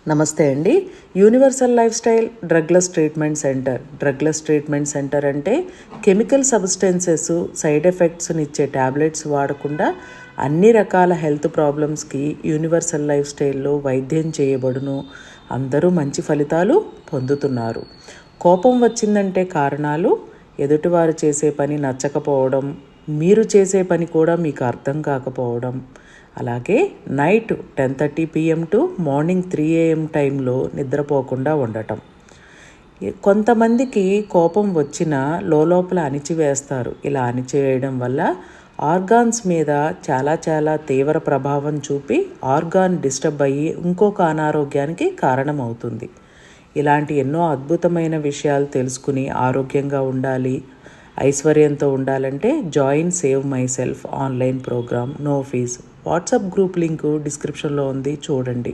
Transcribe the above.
నమస్తే అండి. Universal life style drugless treatment centre అంటే కెమికల్ సబ్స్టెన్సెస్ సైడ్ ఎఫెక్ట్స్ని ఇచ్చే ట్యాబ్లెట్స్ వాడకుండా అన్ని రకాల హెల్త్ ప్రాబ్లమ్స్కి యూనివర్సల్ లైఫ్ స్టైల్లో వైద్యం చేయబడును. అందరూ మంచి ఫలితాలు పొందుతున్నారు. కోపం వచ్చిందంటే కారణాలు ఎదుటివారు చేసే పని నచ్చకపోవడం, మీరు చేసే పని కూడా మీకు అర్థం కాకపోవడం, అలాగే night 10:30 PM to morning 3 AM టైంలో నిద్రపోకుండా ఉండటం. కొంతమందికి కోపం వచ్చినా లోపల అణిచివేస్తారు. ఇలా అణిచివేయడం వల్ల ఆర్గాన్స్ మీద చాలా తీవ్ర ప్రభావం చూపి ఆర్గాన్ డిస్టర్బ్ అయ్యి ఇంకొక అనారోగ్యానికి కారణమవుతుంది. ఇలాంటి ఎన్నో అద్భుతమైన విషయాలు తెలుసుకుని ఆరోగ్యంగా ఉండాలి, ఐశ్వర్యంతో ఉండాలంటే join save my self online program, no fees. WhatsApp group link డిస్క్రిప్షన్లో ఉంది, చూడండి.